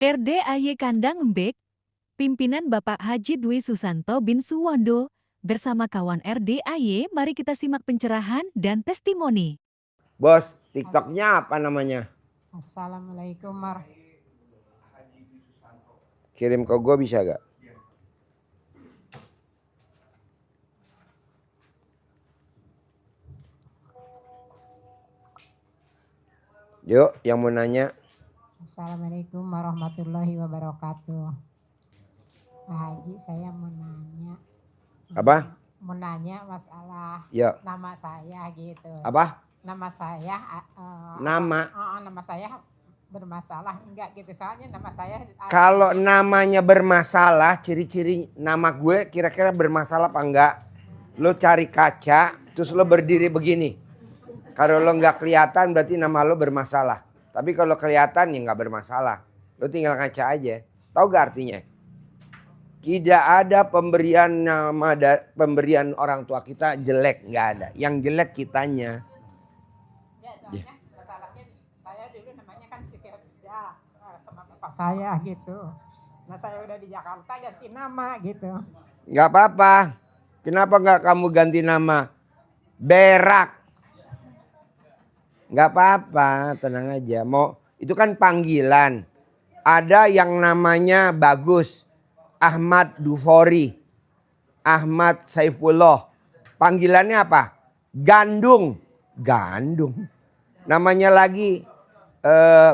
RDAY Kandang Embek, pimpinan Bapak Haji Dwi Susanto bin Suwondo, bersama kawan RDAY, mari kita simak pencerahan dan testimoni. Bos, TikToknya apa namanya? Assalamualaikum warahmatullahi. Kirim ke gue bisa gak? Yuk, yang mau nanya. Assalamualaikum warahmatullahi wabarakatuh. Pak Haji, saya mau nanya. Apa? Mau nanya masalah Ya. nama saya gitu. Apa? Nama saya. Nama saya bermasalah enggak gitu, soalnya nama saya. Kalau namanya bermasalah, ciri-ciri nama gue kira-kira bermasalah apa enggak? Lo cari kaca, terus lo berdiri begini. Kalau lo nggak kelihatan berarti nama lo bermasalah. Tapi kalau kelihatan ya nggak bermasalah. Lo tinggal ngaca aja. Tahu gak artinya? Tidak ada pemberian pemberian orang tua kita jelek, nggak ada. Yang jelek kitanya. Ya, soalnya masalahnya saya dulu namanya kan Siti Khadijah sama bapak saya gitu. Nah, saya udah di Jakarta ganti nama gitu. Nggak apa-apa. Kenapa nggak kamu ganti nama? Berak. Nggak apa-apa, tenang aja. Itu kan panggilan. Ada yang namanya bagus. Ahmad Dufori. Ahmad Saifullah. Panggilannya apa? Gandung. Gandung. Namanya lagi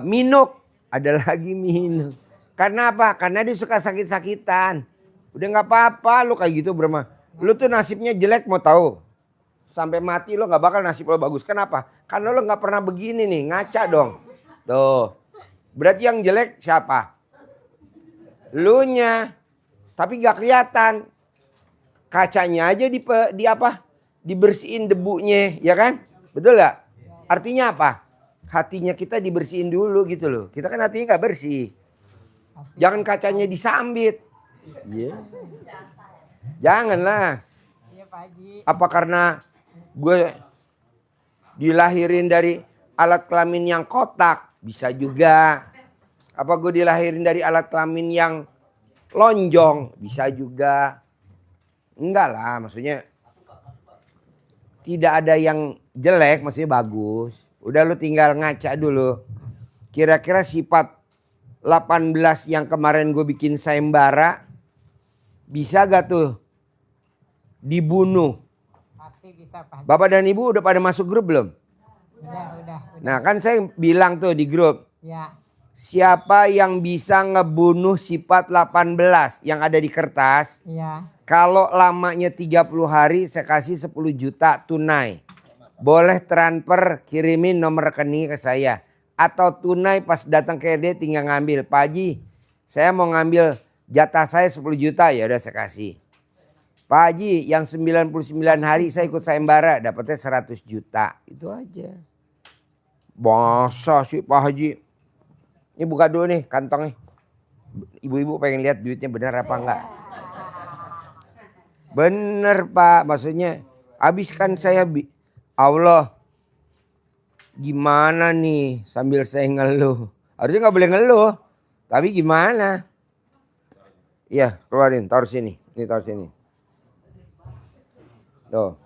Minuk. Ada lagi Minuk. Karena apa? Karena dia suka sakit-sakitan. Udah nggak apa-apa lu kayak gitu Lu tuh nasibnya jelek mau tahu. Sampai mati lo nggak bakal nasib lo bagus. Kenapa? Karena lo nggak pernah begini nih, ngaca dong. Tuh. Berarti yang jelek siapa? Lu nya. Tapi nggak kelihatan. Kacanya aja di apa? Dibersihin debunya, ya kan? Betul nggak? Artinya apa? Hatinya kita dibersihin dulu gitu loh. Kita kan hatinya nggak bersih. Jangan kacanya disambit. Iya. Janganlah. Apa karena gue dilahirin dari alat kelamin yang kotak? Bisa juga. Apa gue dilahirin dari alat kelamin yang lonjong? Bisa juga. Enggak lah, maksudnya tidak ada yang jelek, maksudnya bagus. Udah lu tinggal ngaca dulu. Kira-kira sifat 18 yang kemarin gue bikin sayembara bisa gak tuh dibunuh? Pasti bisa, Pak. Bapak dan Ibu udah pada masuk grup belum? Udah. Nah kan saya bilang tuh di grup. Ya. Siapa yang bisa ngebunuh sifat 18 yang ada di kertas. Ya. Kalau lamanya 30 hari saya kasih 10 juta tunai. Boleh transfer kirimin nomor rekening ke saya. Atau tunai pas datang ke RD tinggal ngambil. Pak Haji saya mau ngambil jatah saya 10 juta ya udah saya kasih. Pak Haji yang 99 hari saya ikut sayembara dapatnya 100 juta. Itu aja. Masa sih Pak Haji. Ini buka dulu nih kantongnya. Ibu-ibu pengen lihat duitnya benar apa enggak. Bener Pak. Maksudnya habiskan saya. Allah. Gimana nih sambil saya ngeluh. Harusnya gak boleh ngeluh. Tapi gimana. Iya keluarin taruh sini. Ini taruh sini. Tuh.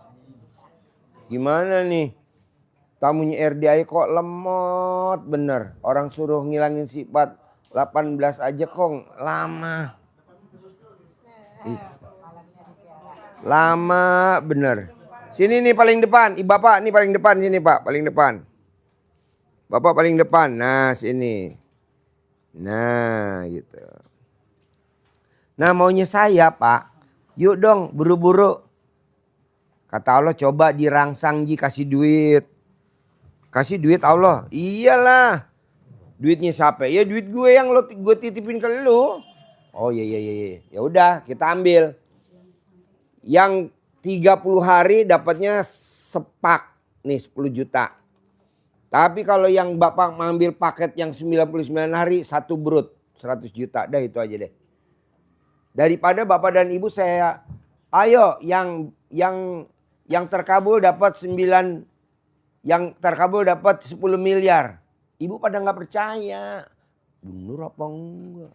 Gimana nih. Tamunya RDAY kok lemot bener. Orang suruh ngilangin sifat 18 aja kok lama. Lama bener. Sini nih paling depan. Bapak nih paling depan sini Pak. Paling depan. Bapak paling depan. Nah sini. Nah gitu. Nah maunya saya Pak. Yuk dong buru-buru. Kata Allah coba dirangsang Ji kasih duit. Kasih duit Allah. Iyalah. Duitnya siapa? Ya duit gue yang gue titipin ke lu. Oh iya. Ya udah kita ambil. Yang 30 hari dapatnya sepak. Nih 10 juta. Tapi kalau yang Bapak mengambil paket yang 99 hari satu brut 100 juta. Dah itu aja deh. Daripada Bapak dan Ibu saya ayo yang terkabul dapat 9 yang terkabul dapat 10 miliar. Ibu pada nggak percaya. Bener apa enggak?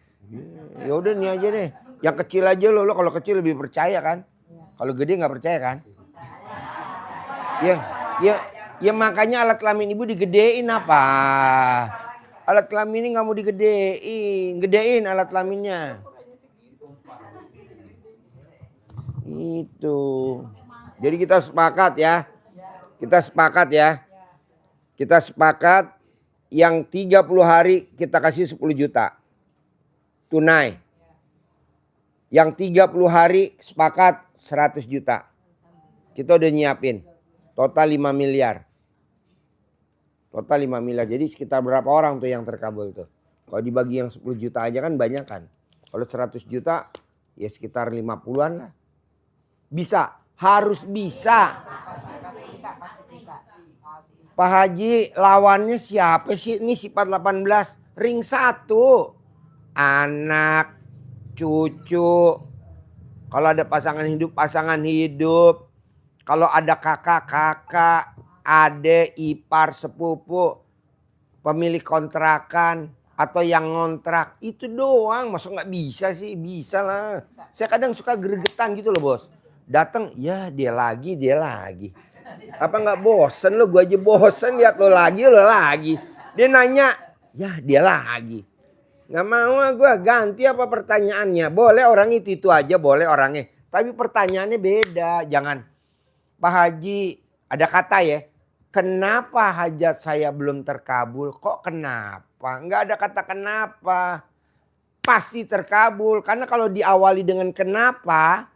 Ya udah nih aja deh. Yang kecil aja lo kalau kecil lebih percaya kan? Kalau gede nggak percaya kan? Ya, ya, ya makanya alat kelamin ibu digedein apa? Alat kelamin ini nggak mau gedein alat kelaminnya. Itu. Jadi kita sepakat ya. Kita sepakat yang 30 hari kita kasih 10 juta. Tunai. Yang 30 hari sepakat 100 juta. Kita udah nyiapin. Total 5 miliar. Total 5 miliar. Jadi sekitar berapa orang tuh yang terkabul tuh? Kalau dibagi yang 10 juta aja kan banyak kan. Kalau 100 juta ya sekitar 50-an lah. Bisa. Harus bisa. Pak Haji lawannya siapa sih? Ini sifat 18. Ring 1. Anak, cucu. Kalau ada pasangan hidup. Kalau ada kakak, adik, ipar, sepupu. Pemilik kontrakan. Atau yang ngontrak. Itu doang. Masa nggak bisa sih? Bisa lah. Saya kadang suka gregetan gitu loh bos. Datang, ya dia lagi. Apa nggak bosen lo? Gue aja bosen lihat lo lagi. Dia nanya, ya dia lagi. Nggak mau gue ganti apa pertanyaannya. Boleh orang itu aja boleh orangnya. Tapi pertanyaannya beda. Jangan, Pak Haji ada kata ya. Kenapa hajat saya belum terkabul? Kok kenapa? Nggak ada kata kenapa. Pasti terkabul. Karena kalau diawali dengan kenapa,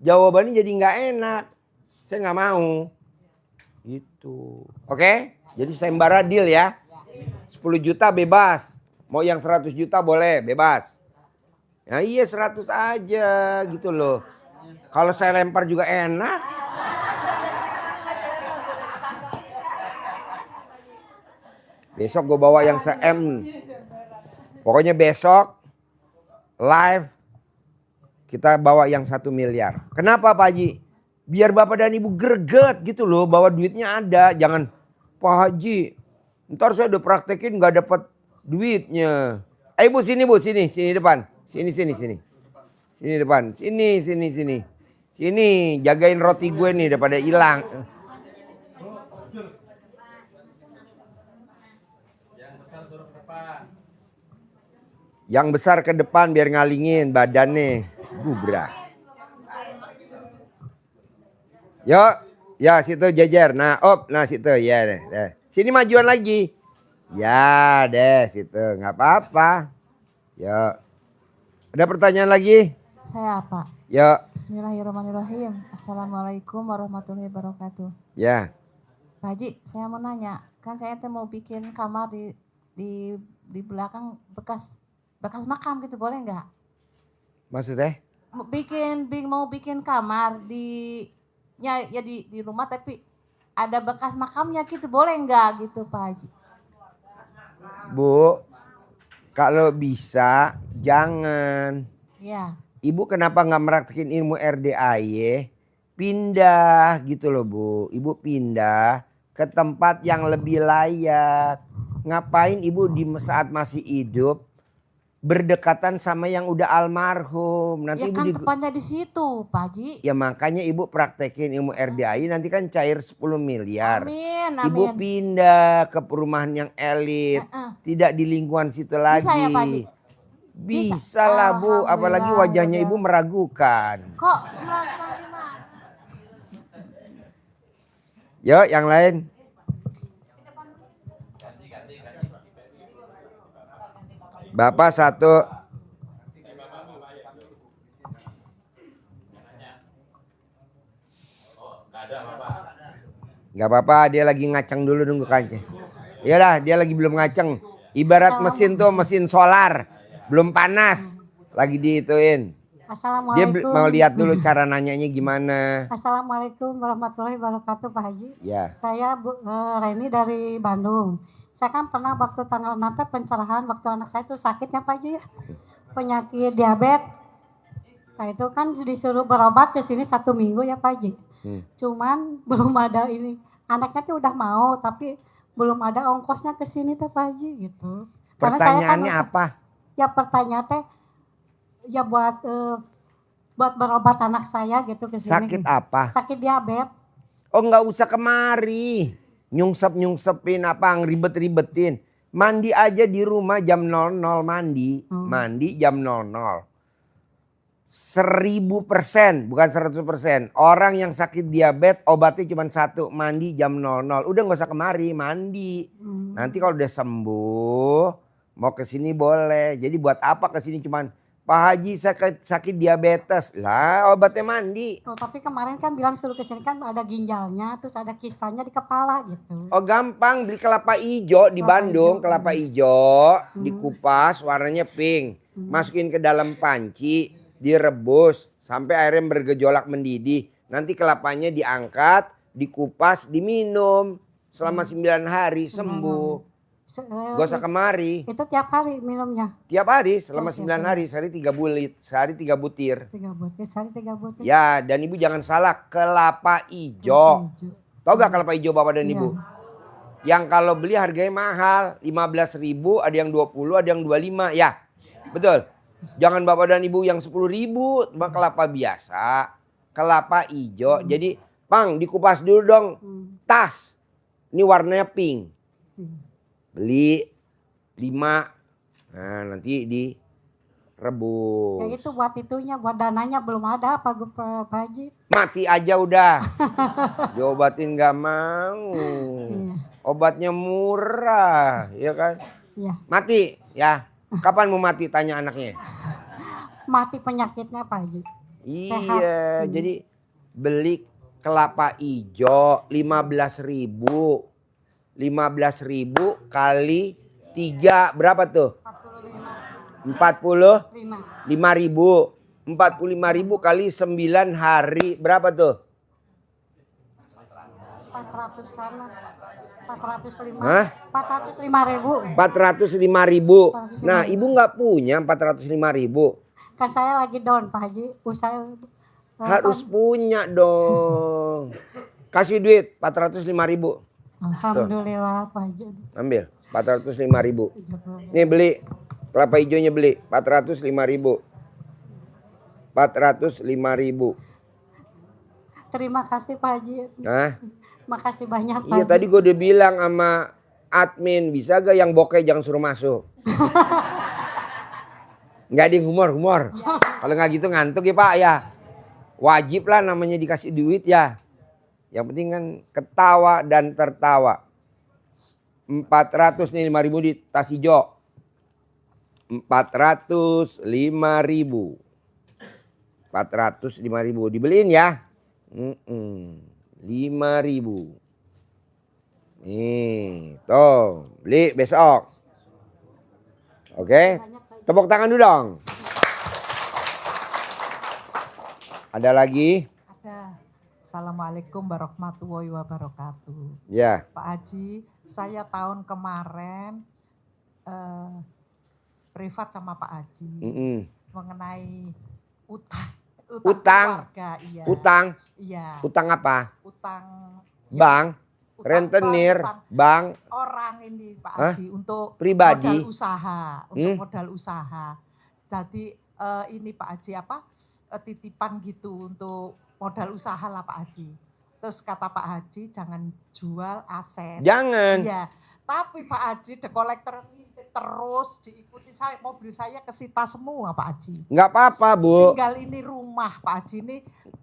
jawabannya jadi nggak enak. Saya nggak mau. Gitu. Oke? Jadi sayembara deal ya. 10 juta bebas. Mau yang 100 juta boleh bebas. Ya iya 100 aja gitu loh. Kalau saya lempar juga enak. Besok gue bawa yang se-M. Pokoknya besok live kita bawa yang 1 miliar. Kenapa Pak Haji? Biar Bapak dan Ibu greget gitu loh, bahwa duitnya ada. Jangan, Pak Haji, ntar saya udah praktekin gak dapat duitnya. Bu sini Bu, sini depan. Sini. Sini depan, sini. Sini, jagain roti gue nih daripada hilang. Yang besar ke depan biar ngalingin badannya. Gubrak. Yuk, ya situ jejer. Nah, situ ya deh. Sini majuan lagi. Ya deh situ, nggak apa-apa. Yuk. Ada pertanyaan lagi? Saya apa? Yuk. Bismillahirrahmanirrahim. Assalamualaikum warahmatullahi wabarakatuh. Ya. Pak Haji, saya mau nanya, kan saya tuh mau bikin kamar di belakang bekas makam gitu, boleh nggak? Maksudnya? Mau bikin kamar di rumah tapi ada bekas makamnya gitu, boleh nggak gitu Pak Haji? Bu, kalau bisa jangan. Iya. Ibu kenapa nggak meraktekin ilmu RDAY? Pindah gitu loh Bu. Ibu pindah ke tempat yang lebih layak. Ngapain ibu di saat masih hidup berdekatan sama yang udah almarhum? Nanti Ya ibu kan tepatnya di situ Pak Haji. Ya makanya ibu praktekin ilmu RDAI, nanti kan cair 10 miliar. Amin. Ibu pindah ke perumahan yang elit. Tidak di lingkungan situ lagi. Bisa ya Pak Haji? Bisa lah Bu, apalagi wajahnya ibu meragukan. Kok meragukan gimana? Yuk yang lain. Bapak satu. Gak apa-apa, dia lagi ngaceng dulu nunggu kancing. Iyalah, dia lagi belum ngaceng. Ibarat mesin tuh mesin solar, belum panas, lagi diituin. Dia mau lihat dulu cara nanyanya gimana. Assalamualaikum warahmatullahi wabarakatuh Pak Haji. Ya. Saya Reni dari Bandung. Saya kan pernah waktu tanggal 6 pencerahan waktu anak saya itu sakitnya Pak Haji ya. Penyakit diabetes. Nah itu kan disuruh berobat ke sini 1 minggu ya Pak Haji. Cuman belum ada ini. Anaknya tuh udah mau tapi belum ada ongkosnya ke sini tuh Pak Haji gitu. Karena saya kan Pertanyaannya apa? ya pertanyaan teh ya buat berobat anak saya gitu ke sini. Sakit apa? Sakit diabetes. Oh nggak usah kemari. Nyungsep-nyungsepin apa, ngeribet-ribetin. Mandi aja di rumah jam 00 mandi. Mandi jam 00. 1000%, bukan 100%. Orang yang sakit diabetes obatnya cuma satu, mandi jam 00. Udah nggak usah kemari, mandi. Nanti kalau udah sembuh, mau ke sini boleh. Jadi buat apa ke sini cuman Pak Haji sakit diabetes. Lah obatnya mandi. Oh, tapi kemarin kan bilang suruh ke sini kan ada ginjalnya, terus ada kistanya di kepala gitu. Oh gampang, beli kelapa hijau di Bandung, kelapa hijau dikupas warnanya pink. Masukin ke dalam panci, direbus sampai airnya bergejolak mendidih. Nanti kelapanya diangkat, dikupas, diminum selama 9 hari sembuh. Gak usah kemari. Itu tiap hari minumnya. Tiap hari selama Oh, 9 hari, sehari 3 bulir, sehari 3 butir. 3 butir, sehari 3 butir. Ya, dan ibu jangan salah, kelapa hijau. Tahu gak kelapa hijau Bapak dan Ibu? Yang kalau beli harganya mahal, 15.000, ada yang 20, ada yang 25. Ya, betul. Jangan Bapak dan Ibu yang 10.000, cuma kelapa biasa. Kelapa hijau. Jadi, Pang, dikupas dulu dong. Tas. Ini warnanya pink. Beli 5. Nah, nanti direbus. Ya itu buat itunya, buat dananya belum ada Pak Haji. Mati aja udah. Diobatin gak mau. Obatnya murah, ya kan? Iya. Mati, ya. Kapan mau mati tanya anaknya? Mati penyakitnya Pak Haji. Iya, jadi beli kelapa hijau 15.000. 15.000 kali 3 berapa tuh? 45.000. 45.000 kali 9 hari berapa tuh? 400 sana. 405. Hah? 405.000. 405.000. Nah, ibu nggak punya 405.000. Kan saya lagi down Pak Haji. Usaha Harus punya dong. Kasih duit 405.000. Alhamdulillah Pak Haji. Ambil 405.000. Nih beli kelapa hijaunya beli 405.000. 405.000. Terima kasih Pak Haji. Nah, Makasih banyak Pak iya Haji. tadi gue udah bilang sama admin, bisa gak yang bokeh jangan suruh masuk. Nggak ada yang humor. Kalau nggak gitu ngantuk ya Pak ya. Wajib lah namanya dikasih duit ya. Yang penting kan ketawa dan tertawa. 400 nih 5.000 di tas hijau. 405.000. 405.000 dibeliin ya. 5.000. Nih, tuh beli besok. Oke, tepuk tangan dulu dong. Ada lagi? Ada. Assalamualaikum warahmatullahi wabarakatuh. Ya. Pak Haji, saya tahun kemarin privat sama Pak Haji mengenai utang keluarga. Iya. Utang. Iya. Utang apa? Utang Bank, utang rentenir, utang bank. orang ini Pak Hah? Haji untuk Pribadi? modal usaha, modal usaha. Jadi ini Pak Haji titipan gitu untuk modal usaha lah Pak Haji. Terus kata Pak Haji jangan jual aset. Jangan. Iya. Tapi Pak Haji the collector terus diikuti saya, mobil saya kesita semua Pak Haji. Nggak apa-apa Bu. Tinggal ini rumah Pak Haji ini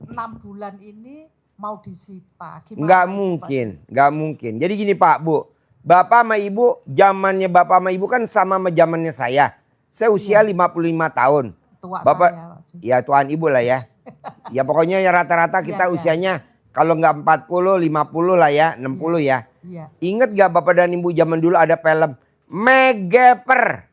6 bulan ini mau disita. Gimana Nggak itu, mungkin, nggak mungkin. Jadi gini Pak Bu, Bapak sama Ibu, zamannya Bapak sama Ibu kan sama zamannya saya. Saya usia 55 tahun. Tua Bapak, saya, Pak Haji. ya tuan Ibu lah ya. Ya pokoknya ya rata-rata kita Iya. usianya kalau nggak 40, 50 lah ya, 60 ya. Iya. Ingat gak Bapak dan Ibu zaman dulu ada film Megeper.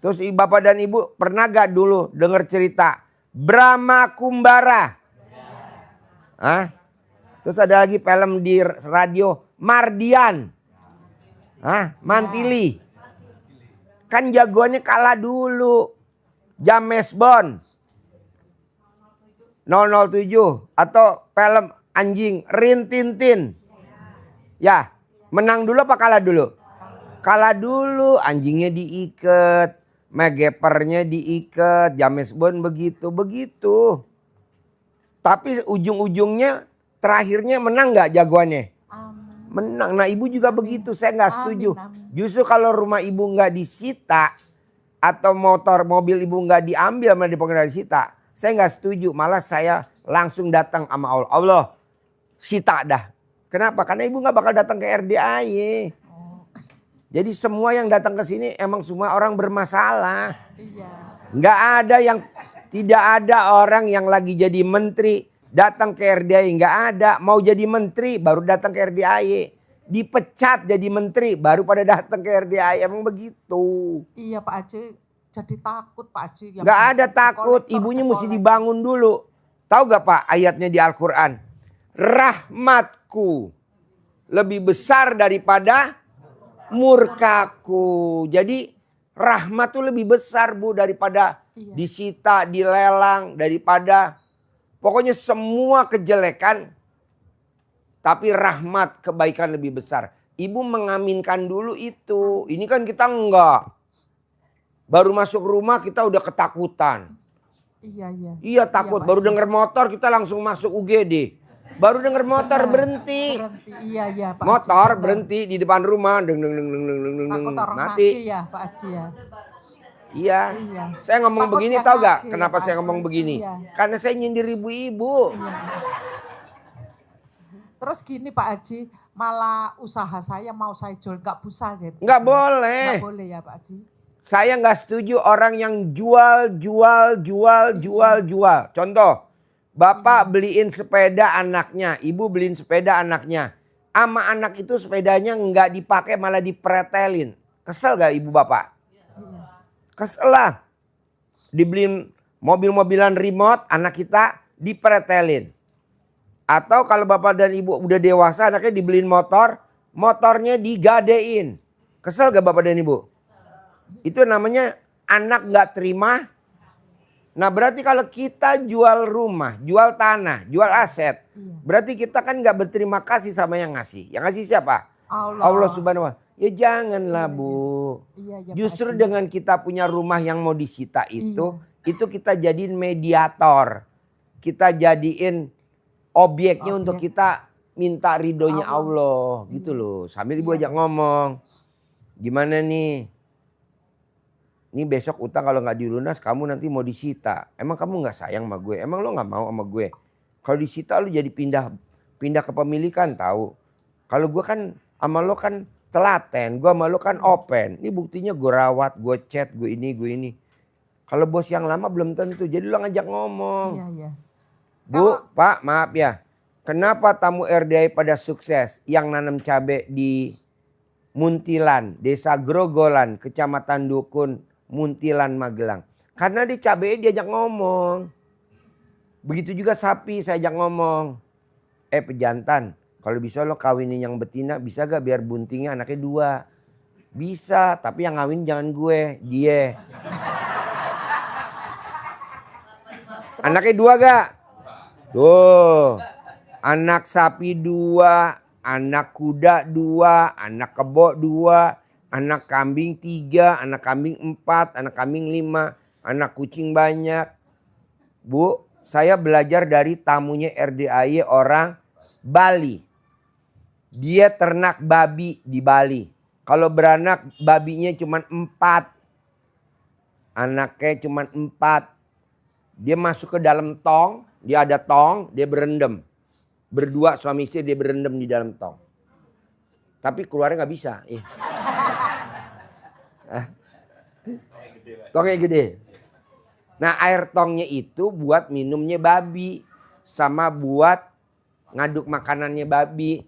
Terus Bapak dan Ibu pernah gak dulu dengar cerita Brahma Kumbara? Hah? Terus ada lagi film di radio Mardian. Hah? Mantili. Kan jagoannya kalah dulu. James Bond. 007 atau film anjing Rin Tin Tin. Ya, menang dulu apa kalah dulu? Kalah dulu, anjingnya diikat, megepernya diikat, James Bond begitu. Tapi ujung-ujungnya terakhirnya menang nggak jagoannya? Amin. Menang. Nah ibu juga begitu, saya nggak setuju. Amin. Justru kalau rumah ibu nggak disita atau mobil ibu nggak diambil malah dipengaruhi disita, saya nggak setuju. Malah saya langsung datang sama Allah. Allah sita dah. Kenapa? Karena ibu nggak bakal datang ke RDAY. Oh, Jadi semua yang datang ke sini emang semua orang bermasalah. iya. Nggak ada yang, tidak ada orang yang lagi jadi menteri datang ke RDAY. Nggak ada. Mau jadi menteri baru datang ke RDAY. Dipecat jadi menteri baru pada datang ke RDAY. Emang begitu. Iya Pak Haji, jadi takut Pak Haji. Yang Nggak ada datang takut. kolektor, Ibunya mesti kolektor. dibangun dulu. Tahu gak Pak ayatnya di Al-Quran? Rahmatku lebih besar daripada murkaku. Jadi rahmat tuh lebih besar Bu daripada Iya. disita, dilelang, daripada pokoknya semua kejelekan. Tapi rahmat kebaikan lebih besar. Ibu mengaminkan dulu itu. Ini kan kita enggak. Baru masuk rumah kita udah ketakutan. Iya. Iya takut. Pak Baru Haji. denger motor kita langsung masuk UGD. Baru denger motor berhenti. Iya Pak Haji, Motor benar. berhenti di depan rumah. Deng, deng, deng, deng, deng, deng, deng, Takut orang mati. nagih ya Pak Haji ya. Iya. Iya. Saya ngomong Takut begini yang tahu gak nagih, kenapa Pak saya Haji. ngomong begini? Iya. Karena saya nyindir ibu-ibu. Iya. Terus gini Pak Haji, malah usaha saya mau saya jual nggak bisa gitu. Nggak boleh. Nggak boleh ya Pak Haji. Saya nggak setuju orang yang jual. Contoh, bapak beliin sepeda anaknya, ibu beliin sepeda anaknya. Ama anak itu sepedanya nggak dipakai malah dipretelin. Kesel gak ibu bapak? Iya. Kesel lah. Dibeliin mobil-mobilan remote anak kita dipretelin. Atau kalau bapak dan ibu udah dewasa anaknya dibeliin motor, motornya digadein. Kesel gak bapak dan ibu? Itu namanya anak gak terima. Nah berarti kalau kita jual rumah, jual tanah, jual aset. Iya. Berarti kita kan gak berterima kasih sama yang ngasih. Yang ngasih siapa? Allah. Allah Subhanahu wa Ta'ala. Ya janganlah Iya, Bu. Iya, Pak Justru Haji. dengan kita punya rumah yang mau disita itu kita jadiin mediator. Kita jadiin objeknya untuk Objek. kita minta ridhonya Allah. Allah. Gitu loh. Sambil ibu Iya. ajak ngomong. Gimana nih? Ini besok utang kalau nggak dilunas kamu nanti mau disita. Emang kamu nggak sayang sama gue? Emang lo nggak mau sama gue? Kalau disita lo jadi pindah kepemilikan tahu. Kalau gue kan sama lo kan telaten, gue sama lo kan open. Ini buktinya gue rawat, gue chat, gue ini. Kalau bos yang lama belum tentu. Jadi lo ngajak ngomong. Iya. Bu, Pak, maaf ya. Kenapa tamu RDI pada sukses yang nanam cabai di Muntilan, Desa Grogolan, Kecamatan Dukun, Muntilan, Magelang? Karena di cabai diajak ngomong. Begitu juga sapi saya ajak ngomong. Pejantan, kalau bisa lo kawinin yang betina, bisa gak biar buntingnya anaknya 2? Bisa, tapi yang ngawin jangan gue, dia. Anaknya 2 gak? Tuh, anak sapi 2, anak kuda 2, anak kebo 2, anak kambing 3, anak kambing 4, anak kambing 5, anak kucing banyak. Bu, saya belajar dari tamunya RDAY orang Bali. Dia ternak babi di Bali. Kalau beranak babinya cuma 4. Anaknya cuma 4. Dia masuk ke dalam tong, dia ada tong, dia berendam. Berdua suami istri dia berendam di dalam tong. Tapi keluarnya nggak bisa. Tongnya gede. Nah air tongnya itu buat minumnya babi. Sama buat ngaduk makanannya babi.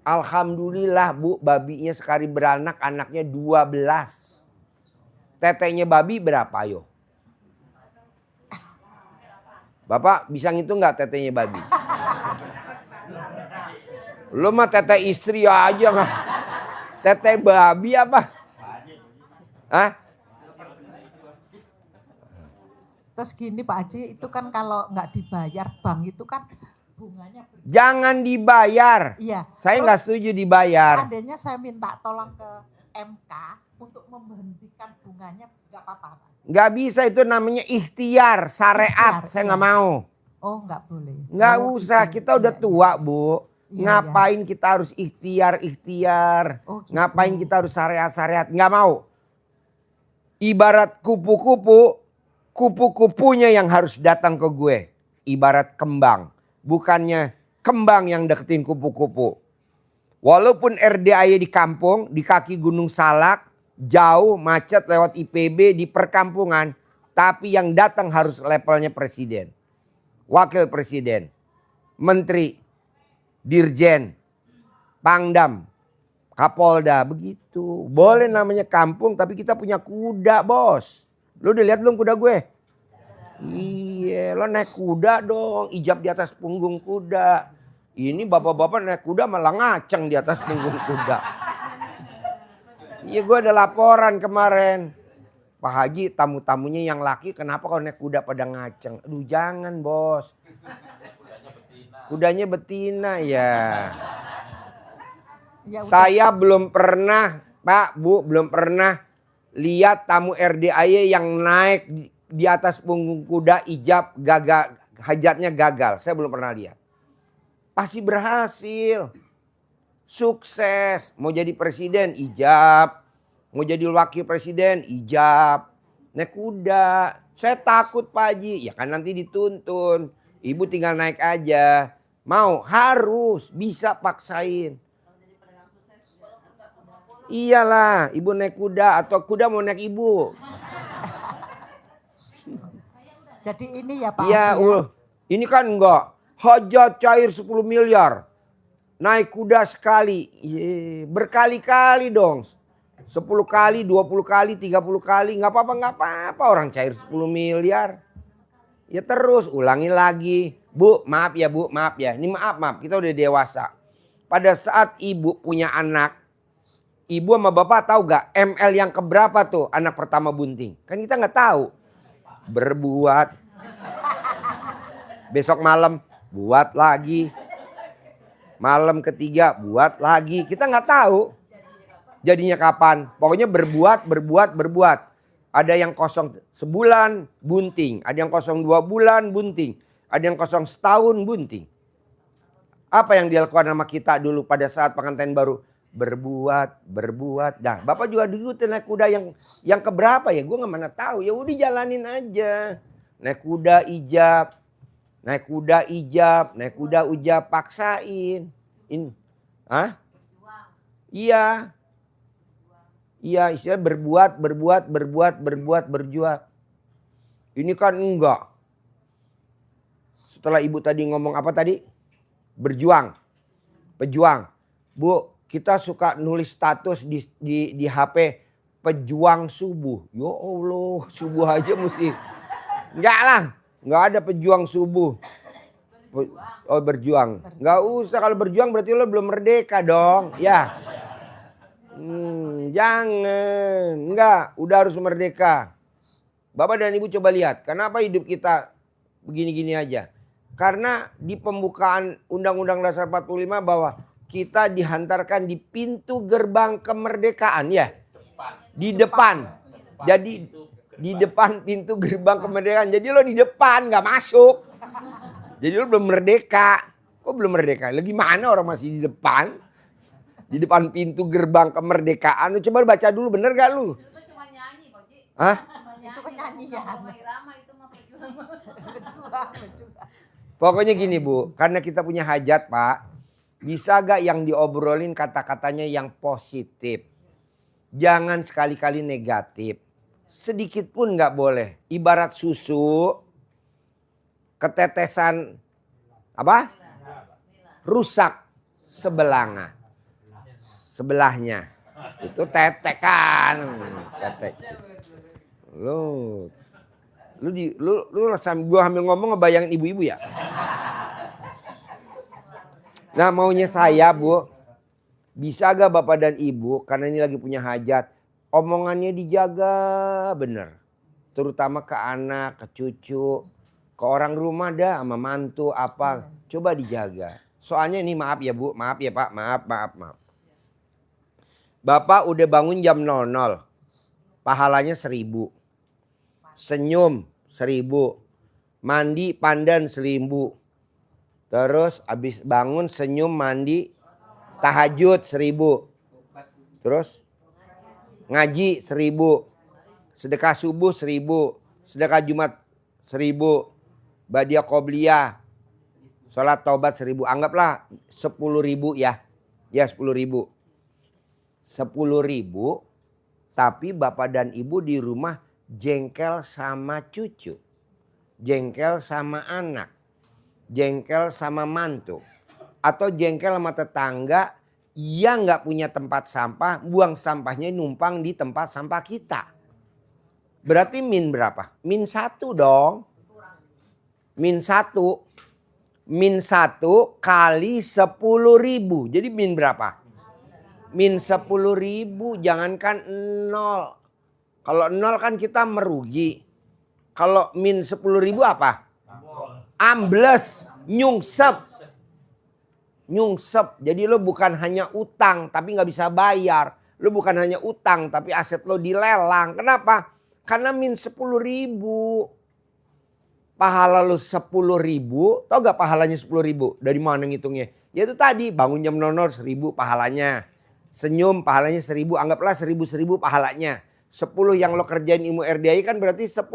Alhamdulillah Bu, babinya sekali beranak anaknya 12. Tetenya babi berapa yo? Bapak bisa ngitung nggak tetenya babi? Lu mah tete istri aja nggak? Tete babi apa? Hah? Terus gini Pak Haji, itu kan kalau nggak dibayar bank itu kan bunganya Jangan dibayar. Iya. Saya nggak setuju dibayar. Seandainya saya minta tolong ke MK untuk memberhentikan bunganya, nggak apa-apa, Pak. Nggak bisa, itu namanya ikhtiar, syariat. Ikhtiar, Saya iya. nggak mau. Oh, nggak boleh. Nggak Oh, usah, gitu. kita udah Iya, tua iya. Bu. Iya, Ngapain kita harus ikhtiar. Oh, gitu. Ngapain kita harus syariat. Nggak mau. Ibarat kupu-kupu, kupu-kupunya yang harus datang ke gue. Ibarat kembang. Bukannya kembang yang deketin kupu-kupu. Walaupun RDAY di kampung, di kaki Gunung Salak, jauh, macet lewat IPB di perkampungan. Tapi yang datang harus levelnya presiden. Wakil presiden. Menteri. Dirjen. Pangdam. Kapolda. Begitu. Boleh namanya kampung tapi kita punya kuda bos. Lu udah lihat belum kuda gue? Iya, lo naik kuda dong. Ijab di atas punggung kuda. Ini bapak-bapak naik kuda malah ngaceng di atas punggung kuda. Iya, gue ada laporan kemarin. Pak Haji, tamu-tamunya yang laki kenapa kalau naik kuda pada ngaceng? Aduh jangan bos. Kudanya betina ya. Ya udah. Saya belum pernah, Pak, Bu, belum pernah lihat tamu RDAY yang naik di atas punggung kuda ijab gagal, hajatnya gagal. Saya belum pernah lihat. Pasti berhasil. Sukses. Mau jadi presiden ijab. Mau jadi wakil presiden ijab. Naik kuda. Saya takut Pak Haji. Ya kan nanti dituntun. Ibu tinggal naik aja. Mau, harus, bisa paksain. Iyalah, ibu naik kuda atau kuda mau naik ibu. Jadi ini ya Pak Iya, Haji ya. ini kan enggak. Hajat cair 10 miliar. Naik kuda sekali. Berkali-kali dong. 10 kali, 20 kali, 30 kali. Nggak apa-apa orang cair 10 miliar. Ya terus ulangi lagi. Bu, maaf ya Bu, maaf ya. Ini maaf, kita udah dewasa. Pada saat ibu punya anak. Ibu sama bapak tahu gak ML yang keberapa tuh anak pertama bunting? Kan kita nggak tahu. Berbuat. Besok malam buat lagi. Malam ketiga buat lagi. Kita nggak tahu jadinya kapan. Pokoknya berbuat. Ada yang kosong sebulan bunting. Ada yang kosong 2 bulan bunting. Ada yang kosong setahun bunting. Apa yang dilakukan sama kita dulu pada saat pengantin baru? Berbuat. Nah, bapak juga dulu naik kuda yang keberapa ya? Gue nggak mana tahu. Ya udah jalanin aja. Naik kuda ijab. Naik kuda ujab, paksain. Hah? Iya. Iya, istilah berbuat, berjuang. Ini kan enggak. Setelah ibu tadi ngomong apa tadi? Pejuang. Bu, kita suka nulis status di HP pejuang subuh. Ya Allah, subuh aja mesti. Enggak lah. Nggak ada pejuang subuh. Oh berjuang. Nggak usah, kalau berjuang berarti lo belum merdeka dong. Ya. Jangan. Enggak, udah harus merdeka. Bapak dan Ibu coba lihat. Kenapa hidup kita begini-gini aja. Karena di pembukaan Undang-Undang Dasar 45 bahwa kita dihantarkan di pintu gerbang kemerdekaan ya. Di depan. Jadi di depan pintu gerbang kemerdekaan. Jadi lo di depan gak masuk. Jadi lo belum merdeka. Kok belum merdeka? Lagi mana orang masih di depan? Di depan pintu gerbang kemerdekaan. Lu coba baca dulu, bener gak lu? Itu cuma nyanyi, Pak Ji. Hah? Itu kan nyanyian. Roma Irama itu mah perjuangan. Berjuang. Pokoknya gini Bu, karena kita punya hajat Pak. Bisa gak yang diobrolin kata-katanya yang positif? Jangan sekali-kali negatif. Sedikit pun gak boleh. Ibarat susu, ketetesan apa? Rusak sebelahnya. Itu tetek kan. Tetek. Lu gua hamil ngomong ngebayangin ibu-ibu ya? Nah maunya saya Bu, bisa gak Bapak dan Ibu, karena ini lagi punya hajat, omongannya dijaga bener. Terutama ke anak, ke cucu. Ke orang rumah dah sama mantu apa. Coba dijaga. Soalnya ini maaf ya Bu, maaf ya Pak, maaf. Bapak udah bangun jam 00. Pahalanya 1000. Senyum 1000. Mandi pandan 1000. Terus habis bangun senyum mandi tahajud 1000. Terus ngaji 1000. Sedekah subuh 1000. Sedekah Jumat 1000. Badiah qobliyah. Sholat taubat 1000. Anggaplah 10.000 ya. Ya 10.000. 10.000. Tapi bapak dan ibu di rumah jengkel sama cucu. Jengkel sama anak. Jengkel sama mantu. Atau jengkel sama tetangga yang nggak punya tempat sampah. Buang sampahnya numpang di tempat sampah kita. Berarti min berapa? Min 1 dong. Min 1. Min 1 kali 10.000. Jadi min berapa? Min 10.000. Jangankan 0. Kalau 0 kan kita merugi. Kalau min 10.000 apa? Ambles. Nyungsep. Nyungsep. Jadi lo bukan hanya utang tapi nggak bisa bayar. Lo bukan hanya utang tapi aset lo dilelang. Kenapa? Karena min 10.000. Pahala lo 10.000. Tau gak pahalanya 10.000? Dari mana ngitungnya? Ya itu tadi bangun jam 00 1.000 pahalanya. Senyum pahalanya 1.000. Anggaplah 1.000 pahalanya. 10 yang lo kerjain ilmu RDI kan berarti 10.000.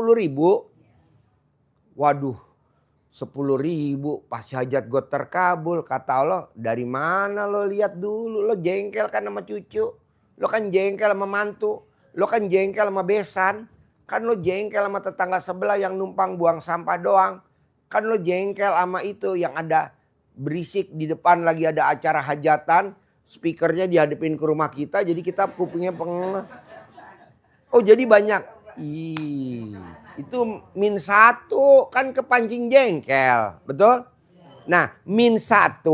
Waduh. 10.000 pas hajat gue terkabul. Kata Allah dari mana lo lihat dulu. Lo jengkel kan sama cucu. Lo kan jengkel sama mantu. Lo kan jengkel sama besan. Kan lo jengkel sama tetangga sebelah yang numpang buang sampah doang. Kan lo jengkel sama itu yang ada berisik di depan lagi ada acara hajatan. Speakernya dihadapin ke rumah kita jadi kita kupingnya pengeng. Oh jadi banyak. Ih, itu min 1 kan kepancing jengkel. Betul? Nah min 1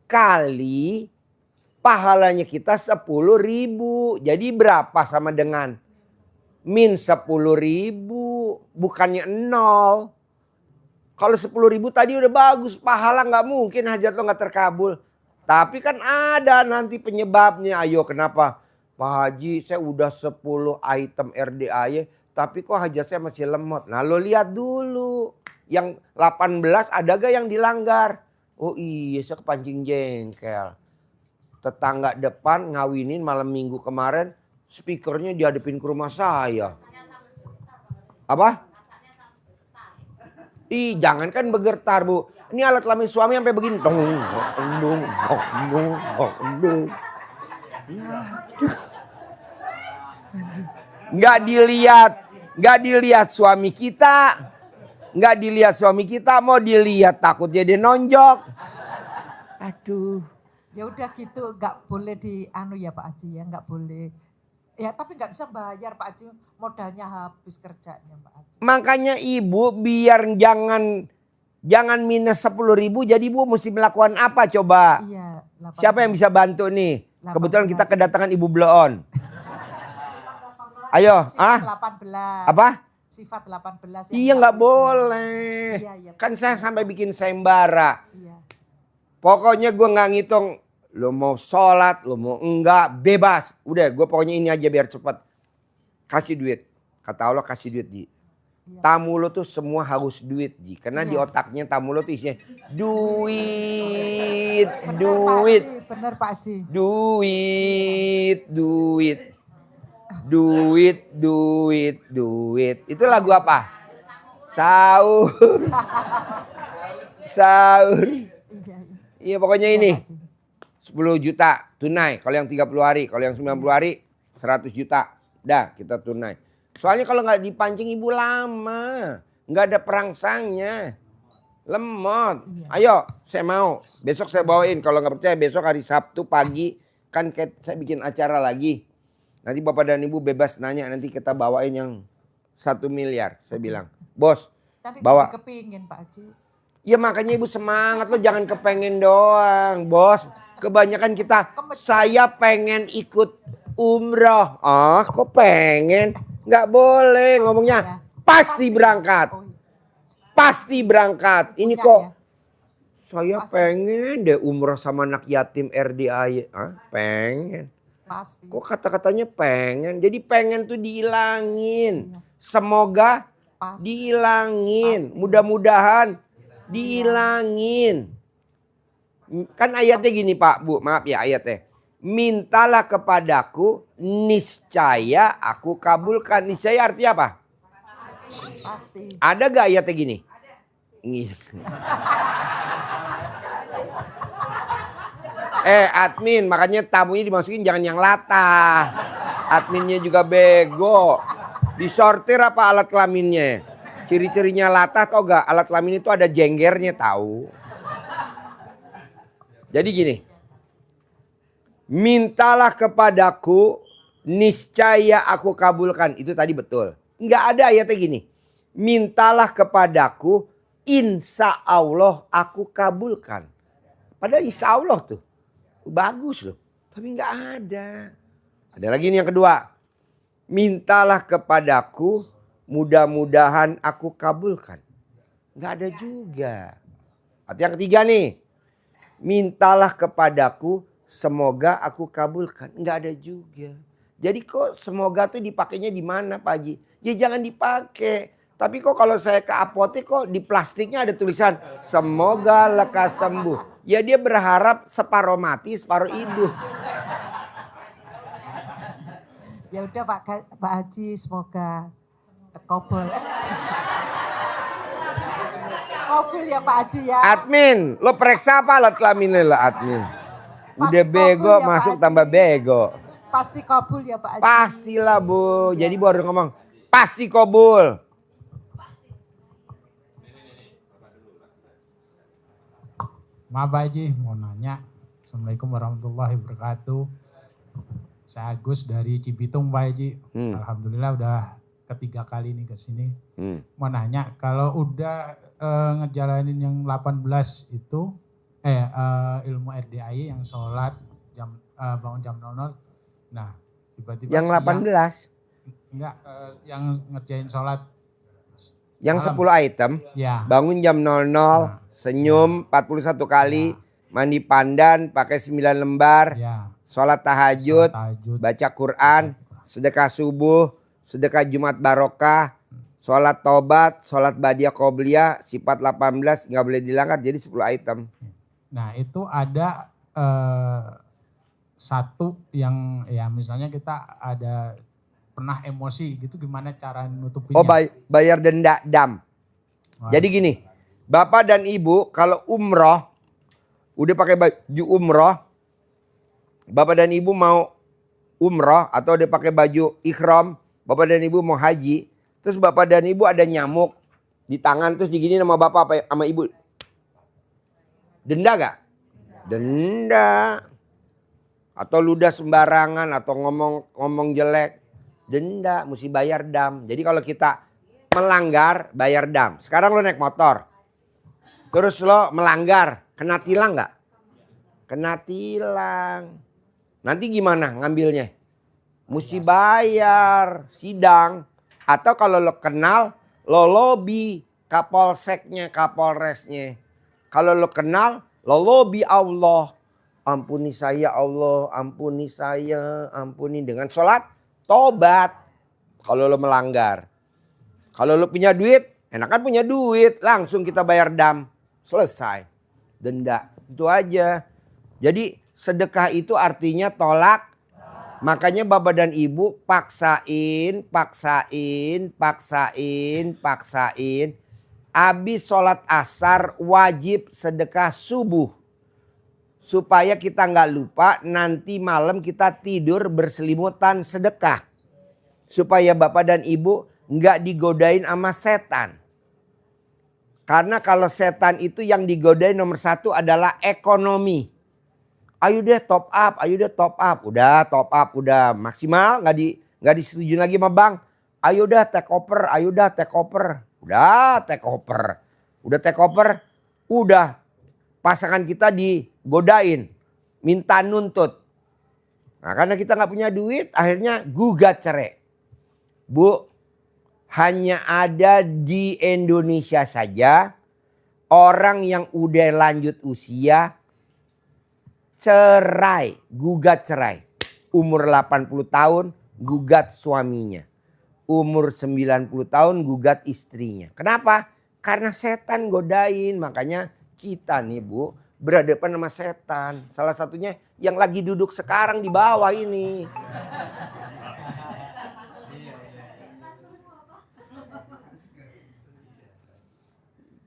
kali pahalanya kita 10.000. Jadi berapa sama dengan min 10.000 bukannya 0. Kalau 10.000 tadi udah bagus. Pahala nggak mungkin hajat lo nggak terkabul. Tapi kan ada nanti penyebabnya. Ayo kenapa? Pak Haji saya udah 10 item RDAY. Tapi kok hajat saya masih lemot. Nah lo lihat dulu. Yang 18 ada gak yang dilanggar? Oh iya saya kepancing jengkel. Tetangga depan ngawinin malam minggu kemarin. Speakernya dihadapin ke rumah saya. Apa? Ih jangan kan bergetar Bu. Ini alat kelamin suami sampai begini. Dong, dong, dong, dong. Nggak dilihat suami kita. Nggak dilihat suami kita. Mau dilihat takutnya dia nonjok. Aduh. Ya udah gitu nggak boleh ya Pak Haji ya nggak boleh. Ya tapi nggak bisa bayar Pak Haji, modalnya habis kerjanya Pak Haji. Makanya ibu biar jangan minus 10.000 jadi ibu mesti melakukan apa coba? Iya. 18. Siapa yang bisa bantu nih? 18. Kebetulan kita kedatangan Ibu Bleon. Ayo, Sifat 18. Apa? Sifat 18. Iya nggak boleh. Iya, Kan saya sampai bikin sayembara. Iya. Pokoknya gue nggak ngitung. Lo mau sholat, lo mau enggak, bebas. Udah gue pokoknya ini aja biar cepet. Kasih duit. Kata Allah kasih duit Ji. Iya. Tamu lo tuh semua harus duit Ji. Karena di Iya. otaknya tamu lo tuh isinya duit, Bener, duit, Pak Haji. Bener Pak Haji. duit, duit. Duit, duit, duit. Itu lagu apa? Sahur. Sahur. Iya, iya. Iya pokoknya ini. 10 juta tunai. Kalau yang 30 hari. Kalau yang 90 hari 100 juta. Dah kita tunai. Soalnya kalau nggak dipancing ibu lama. Nggak ada perangsangnya. Lemot. Ayo saya mau. Besok saya bawain. Kalau nggak percaya besok hari Sabtu pagi. Kan saya bikin acara lagi. Nanti bapak dan ibu bebas nanya. Nanti kita bawain yang 1 miliar. Saya bilang. Bos Nanti bawa. jadi kepingin Pak Haji. Ya makanya ibu semangat lo jangan kepengen doang bos. Kebanyakan kita saya pengen ikut umroh. Ah kok pengen? Nggak boleh ngomongnya pasti berangkat. Oh, iya. pasti berangkat. Ini Punya kok ya? saya Pasti. pengen deh umroh sama anak yatim RDAY. Hah? Pengen. Pasti. Kok kata-katanya pengen? Jadi pengen tuh dihilangin. Iya. Semoga Pasti. dihilangin. Pasti. Mudah-mudahan dihilangin. Kan ayatnya gini Pak, Bu, maaf ya ayatnya. Mintalah kepadaku, niscaya aku kabulkan. Niscaya artinya apa? Pasti. Ada gak ayatnya gini? Ini. Admin, makanya tamunya dimasukin jangan yang latah. Adminnya juga bego. Disortir apa alat kelaminnya? Ciri-cirinya latah tau gak? Alat kelamin itu ada jenggernya tahu. Jadi gini. Mintalah kepadaku, niscaya aku kabulkan. Itu tadi betul. Nggak ada ayatnya gini. Mintalah kepadaku, insya Allah aku kabulkan. Padahal insya Allah tuh. Bagus loh. Tapi nggak ada. Ada lagi nih yang kedua. Mintalah kepadaku, mudah-mudahan aku kabulkan. Nggak ada juga. Atau yang ketiga nih. Mintalah kepadaku, semoga aku kabulkan. Nggak ada juga. Jadi kok semoga tuh dipakainya di mana Pak Haji? Ya jangan dipakai. Tapi kok kalau saya ke apotek kok di plastiknya ada tulisan semoga lekas sembuh. Ya dia berharap separuh mati separuh hidup. Ya udah Pak Haji, semoga kabul. Kabul ya Pak Haji ya. Admin, lo periksa apa alat kelaminnya lah admin. Udah Pasti bego kabul ya, Pak masuk Haji. tambah bego. Pasti kabul ya Pak Haji. Pastilah Bu. Jadi baru ngomong pasti kabul. Maaf Pak Haji, mau nanya. Assalamualaikum warahmatullahi wabarakatuh. Saya Agus dari Cibitung Pak Haji. Alhamdulillah udah ketiga kali nih ke sini. Mau nanya, kalau udah ngejalanin yang 18 itu, ilmu RDAI yang sholat, bangun jam 00. Nah, tiba-tiba Yang 18. Enggak, yang ngerjain sholat. Yang malam. 10 item. Ya. Bangun jam 00. Senyum 41 kali. Mandi pandan pakai 9 lembar. Ya. Sholat tahajud. Tahajud. Baca Quran. Sedekah subuh. Sedekah Jumat barokah. Sholat tobat. Sholat badiah qobliyah. Sifat 18 nggak boleh dilanggar. Jadi 10 item. Nah itu ada satu yang ya misalnya kita ada pernah emosi gitu, gimana cara nutupinnya? Oh bayar denda dam. Wah. Jadi gini. Bapak dan Ibu kalau umroh. Udah pakai baju umroh. Bapak dan Ibu mau umroh atau udah pakai baju ikhram. Bapak dan Ibu mau haji. Terus Bapak dan Ibu ada nyamuk di tangan. Terus digini sama Bapak apa sama Ibu. Denda gak? Denda. Atau ludah sembarangan atau ngomong jelek. Denda, mesti bayar dam. Jadi kalau kita melanggar bayar dam. Sekarang lo naik motor. Terus lo melanggar, kena tilang gak? Kena tilang. Nanti gimana ngambilnya? Mesti bayar, sidang. Atau kalau lo kenal, lo lobby kapolseknya, kapolresnya. Kalau lo kenal, lo lobby Allah. Ampuni saya Allah, ampuni saya, ampuni dengan sholat. Tobat. Kalau lo melanggar. Kalau lo punya duit, enakan punya duit. Langsung kita bayar dam. Selesai. Denda. Itu aja. Jadi sedekah itu artinya tolak. Makanya Bapak dan Ibu paksain. Habis sholat asar wajib sedekah subuh. Supaya kita nggak lupa nanti malam kita tidur berselimutan sedekah. Supaya Bapak dan Ibu nggak digodain sama setan. Karena kalau setan itu yang digodain nomor satu adalah ekonomi. Ayo deh top up, ayo deh top up. Udah top up, udah maksimal nggak disetujui lagi sama bank. Ayo dah take over, ayo dah take over. Udah take over. Udah take over, udah pasangan kita digodain, minta nuntut. Nah karena kita nggak punya duit, akhirnya gugat cerai. Bu, hanya ada di Indonesia saja. Orang yang udah lanjut usia cerai, gugat cerai. Umur 80 tahun gugat suaminya. Umur 90 tahun gugat istrinya. Kenapa? Karena setan godain. Makanya kita nih Bu berhadapan sama setan. Salah satunya yang lagi duduk sekarang di bawah ini.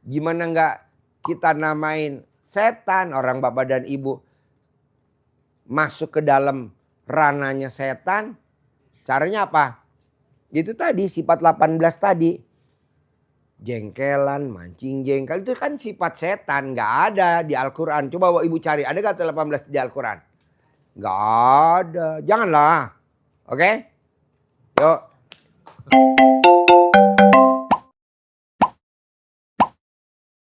Gimana nggak kita namain setan, orang bapak dan ibu masuk ke dalam ranahnya setan. Caranya apa? Itu tadi sifat 18 tadi. Jengkelan, mancing jengkel itu kan sifat setan, nggak ada di Al-Quran. Coba ibu cari, ada nggak 18 di Al-Quran? Nggak ada, janganlah. Oke? Yuk.